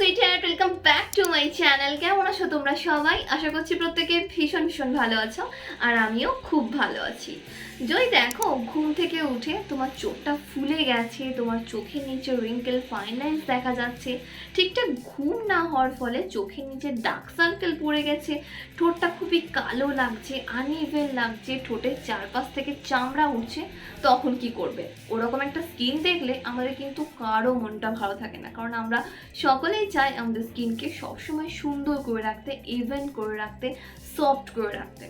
Sweetheart, welcome back to my channel. কেমন আছো তোমরা সবাই? আশা করছি প্রত্যেকে ভীষণ ভীষণ ভালো আছো, আর আমিও খুব ভালো আছি। যদি দেখো ঘুম থেকে উঠে তোমার চোখটা ফুলে গেছে, তোমার চোখের নিচে রিঙ্কেল ফাইন লাইন্স দেখা যাচ্ছে, ঠিকঠাক ঘুম না হওয়ার ফলে চোখের নিচে ডার্ক সার্কেল পড়ে গেছে, ঠোঁটটা খুবই কালো লাগছে, আনইভেন লাগছে, ঠোঁটের চারপাশ থেকে চামড়া উঠছে, তখন কি করবে? ওরকম একটা স্কিন দেখলে আমাদের কিন্তু কারো মনটা ভালো থাকে না, কারণ আমরা সকলেই চাই আমাদের স্কিনকে সবসময় সুন্দর করে রাখতে, ইভেন করে রাখতে, সফট করে রাখতে,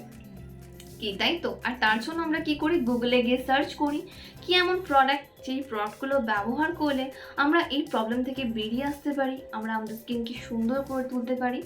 কি তাই তো? আর তার জন্য আমরা কি করি? গুগলে গিয়ে সার্চ করি কি এমন প্রোডাক্ট, যেই প্রোডাক্টগুলো ব্যবহার করলে আমরা এই প্রবলেম থেকে বেরিয়ে আসতে পারি, আমরা আমাদের স্কিনকে সুন্দর করে তুলতে পারি।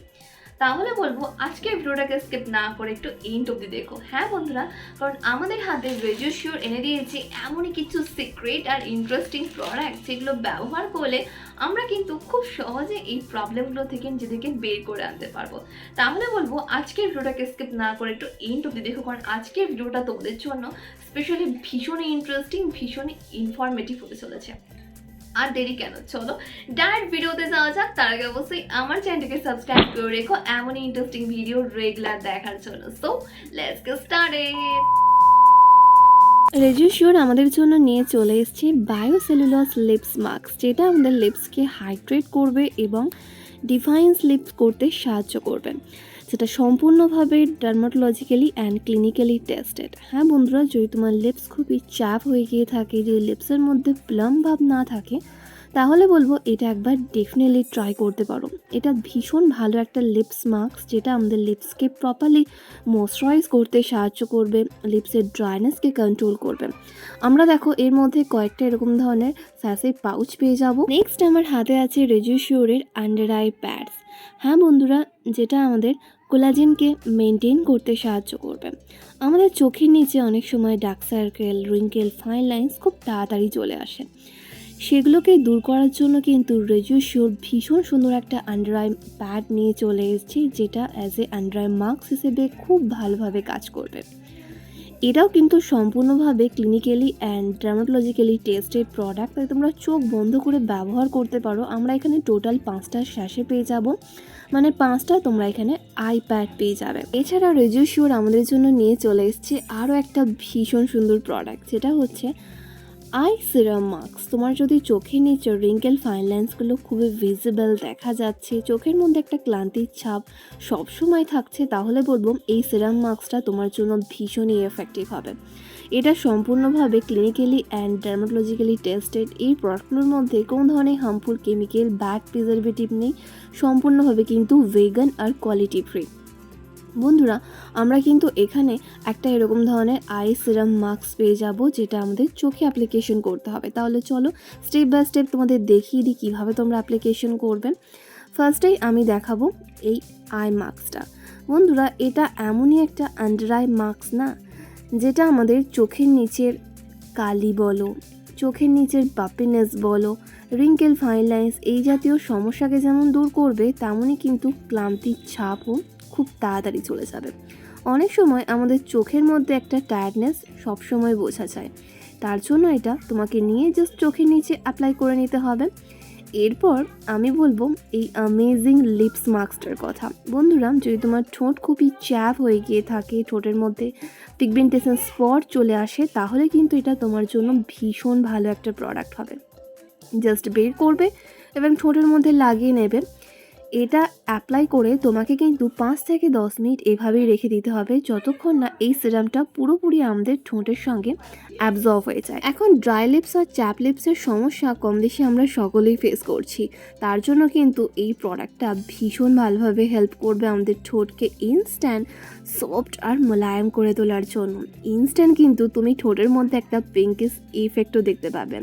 তাহলে বলবো আজকের ভিডিওটাকে স্কিপ না করে একটু এন্ড অবধি দেখো। হ্যাঁ বন্ধুরা, কারণ আমাদের হাতে রেজুশিওর এনে দিয়েছে এমনই কিছু সিক্রেট আর ইন্টারেস্টিং প্রোডাক্ট, যেগুলো ব্যবহার করলে আমরা কিন্তু খুব সহজে এই প্রবলেমগুলো থেকে নিজেদেরকে বের করে আনতে পারবো। তাহলে বলবো আজকের ভিডিওটাকে স্কিপ না করে একটু এন্ড অবধি দেখো, কারণ আজকের ভিডিওটা তোমাদের জন্য স্পেশালি ভীষণই ইন্টারেস্টিং, ভীষণই ইনফরমেটিভ হতে চলেছে। আর দেরি কেন, চলো ডাইরেক্ট ভিডিওতে যাওয়া যাক। তার আগে অবশ্যই আমার চ্যানেলটিকে সাবস্ক্রাইব করে রেখো এমনই ইন্টারেস্টিং ভিডিও রেগুলার দেখার জন্য। So let's get started. রেজুশিওর আমাদের জন্য নিয়ে চলে এসেছে বায়োসেলুলোজ লিপস মাস্ক, যেটা আমাদের লিপসকে হাইড্রেট করবে এবং ডিফাইন্স লিপস করতে সাহায্য করবে, যেটা সম্পূর্ণভাবে ডার্মাটোলজিক্যালি অ্যান্ড ক্লিনিক্যালি টেস্টেড। হ্যাঁ বন্ধুরা, যদি তোমার লিপস খুবই চাপ হয়ে গিয়ে থাকে, যদি লিপসের মধ্যে প্লাম ভাব না থাকে, তাহলে বলবো এটা একবার ডেফিনেটলি ট্রাই করতে পারো। এটা ভীষণ ভালো একটা লিপস মাস্ক, যেটা আমাদের লিপসকে প্রপারলি ময়েশ্চারাইজ করতে সাহায্য করবে, লিপসের ড্রাইনেসকে কন্ট্রোল করবে। আমরা দেখো এর মধ্যে কয়েকটা এরকম ধরনের স্যাসে পাউচ পেয়ে যাব। নেক্সট আমার হাতে আছে রেজুশিওরের আন্ডার আই প্যাডস। হ্যাঁ বন্ধুরা, যেটা আমাদের কোলাজেনকে মেনটেন করতে সাহায্য করবে। আমাদের চোখের নিচে অনেক সময় dark circle, wrinkle, fine lines খুব তাড়াতাড়ি চলে আসে, সেগুলোকে দূর করার জন্য কিন্তু রেজুশিওর ভীষণ সুন্দর একটা আন্ডার আই প্যাড নিয়ে চলে এসেছি, যেটা as a under eye mask হিসেবে খুব ভালোভাবে কাজ করবে। এটাও কিন্তু সম্পূর্ণভাবে clinically and dermatologically tested product, তাই তোমরা চোখ বন্ধ করে ব্যবহার করতে পারো। আমরা এখানে টোটাল 5টা স্যাশে পেয়ে যাব, মানে 5টা তোমরা এখানে আই প্যাড পেয়ে যাবে। এছাড়া রেজুশিওর আমাদের জন্য নিয়ে চলে এসেছে আরও একটা ভীষণ সুন্দর প্রোডাক্ট, যেটা হচ্ছে আই সিরাম মাস্ক। তোমার যদি চোখের নিচে রিঙ্কেল ফাইন লাইন্সগুলো খুবই ভিজিবল দেখা যাচ্ছে, চোখের মধ্যে একটা ক্লান্তির ছাপ সবসময় থাকছে, তাহলে বলবো এই সিরাম মাস্কটা তোমার জন্য ভীষণই এফেক্টিভ হবে। এটা সম্পূর্ণভাবে ক্লিনিক্যালি অ্যান্ড ডার্মাটোলজিক্যালি টেস্টেড। এই প্রোডাক্টগুলোর মধ্যে কোনো ধরনের হার্মফুল কেমিক্যাল, ব্যাড প্রিজারভেটিভ নেই, সম্পূর্ণভাবে কিন্তু ভেগান আর কোয়ালিটি ফ্রি। বন্ধুরা, আমরা কিন্তু এখানে একটা এরকম ধরনের আই সিরাম মাস্ক পেয়ে যাব, যেটা আমাদের চোখে অ্যাপ্লিকেশন করতে হবে। তাহলে চলো স্টেপ বাই স্টেপ তোমাদের দেখিয়ে দিই কীভাবে তোমরা অ্যাপ্লিকেশন করবে। ফার্স্টেই আমি দেখাবো এই আই মাস্কটা। বন্ধুরা, এটা এমনই একটা আন্ডার আই মাস্ক না, যেটা আমাদের চোখের নিচের কালি বলো, চোখের নিচের পাফিনেস বলো, রিঙ্কেল ফাইন লাইন্স এই জাতীয় সমস্যাকে যেমন দূর করবে, তেমনই কিন্তু ক্লান্তির ছাপও খুব তাড়াতাড়ি চলে যাবে। অনেক সময় আমাদের চোখের মধ্যে একটা টায়ার্ডনেস সবসময় বোঝা যায়, তার জন্য এটা তোমাকে নিয়ে জাস্ট চোখের নিচে অ্যাপ্লাই করে নিতে হবে। এরপর আমি বলবো এই অ্যামেজিং লিপস মাস্কটার কথা। বন্ধুরা, যদি তোমার ঠোঁট খুবই চ্যাপ হয়ে গিয়ে থাকে, ঠোঁটের মধ্যে পিগমেন্টেশন স্পট চলে আসে, তাহলে কিন্তু এটা তোমার জন্য ভীষণ ভালো একটা প্রোডাক্ট হবে। জাস্ট বের করবে এবং ঠোঁটের মধ্যে লাগিয়ে নেবে। এটা অ্যাপ্লাই করে তোমাকে কিন্তু 5 থেকে 10 মিনিট এভাবেই রেখে দিতে হবে, যতক্ষণ না এই সিরামটা পুরোপুরি আমাদের ঠোঁটের সঙ্গে অ্যাবজর্ব হয়ে যায়। এখন ড্রাই লিপস আর চ্যাপ লিপসের সমস্যা কম বেশি আমরা সকলেই ফেস করছি, তার জন্য কিন্তু এই প্রোডাক্টটা ভীষণ ভালোভাবে হেল্প করবে আমাদের ঠোঁটকে ইনস্ট্যান্ট সফট আর মোলায়েম করে তোলার জন্য। ইনস্ট্যান্ট কিন্তু তুমি ঠোঁটের মধ্যে একটা পিঙ্কিশ ইফেক্টও দেখতে পাবে।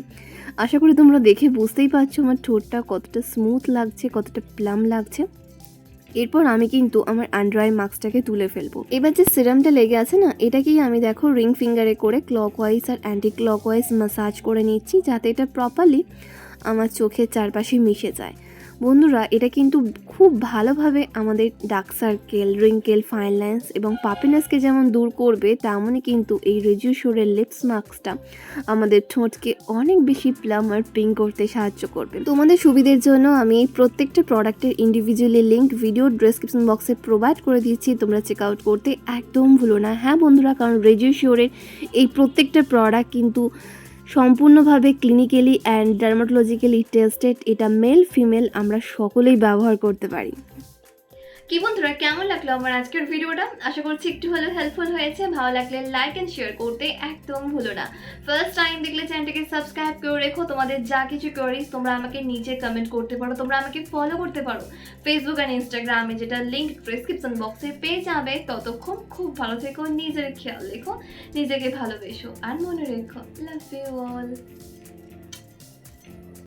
আশা করি তোমরা দেখে বুঝতেই পারছো আমার ঠোঁটটা কতটা স্মুথ লাগছে, কতটা প্লাম লাগছে। এরপর আমি কিন্তু আমার আন্ডার আই মাস্কটাকে তুলে ফেলবো। এবার যে সিরামটা লেগে আছে না, এটাকেই আমি দেখো রিং ফিঙ্গারে করে ক্লকওয়াইজ আর অ্যান্টি ক্লকওয়াইজ ম্যাসাজ করে নিচ্ছি, যাতে এটা প্রপারলি আমার চোখের চারপাশে মিশে যায়। বন্ধুরা এটা কিন্তু খুব ভালোভাবে আমাদের dark circle, wrinkle, fine lines এবং পাফিনেসকে যেমন দূর করবে, তেমনই কিন্তু এই রেজিউশারের লিপস মাস্কটা আমাদের ঠোঁটকে অনেক বেশি প্লাম আর পিঙ্ক করতে সাহায্য করবে। তোমাদের সুবিধের জন্য আমি এই প্রত্যেকটা প্রোডাক্টের ইন্ডিভিজুয়ালি লিঙ্ক ভিডিও ডেসক্রিপশন বক্সে প্রোভাইড করে দিয়েছি, তোমরা চেক আউট করতে একদম ভুলো না। হ্যাঁ বন্ধুরা, কারণ রেজিউশারের এই প্রত্যেকটা প্রোডাক্ট কিন্তু সম্পূর্ণভাবে ক্লিনিক্যালি অ্যান্ড ডার্মাটোলজিক্যালি টেস্টেড। এটা মেল ফিমেল আমরা সকলেই ব্যবহার করতে পারি। কি বন্ধুরা, কেমন লাগলো আমার আজকের ভিডিওটা? আশা করছি একটু হলেও হেল্পফুল হয়েছে। ভালো লাগলে লাইক অ্যান্ড শেয়ার করতে একদম ভুলো না। ফার্স্ট টাইম দেখলে চ্যানেলটাকে সাবস্ক্রাইব করে রেখো। তোমাদের যা কিছু কোয়ারিজ তোমরা আমাকে নিচে কমেন্ট করতে পারো, তোমরা আমাকে ফলো করতে পারো ফেসবুক অ্যান্ড ইনস্টাগ্রামে, যেটা লিঙ্ক ডিসক্রিপশন বক্সে পেয়ে যাবে। ততক্ষণ খুব ভালো থেকো, নিজের খেয়াল রেখো, নিজেকে ভালোবেসো আর মনে রেখো, লাভ ইউ অল।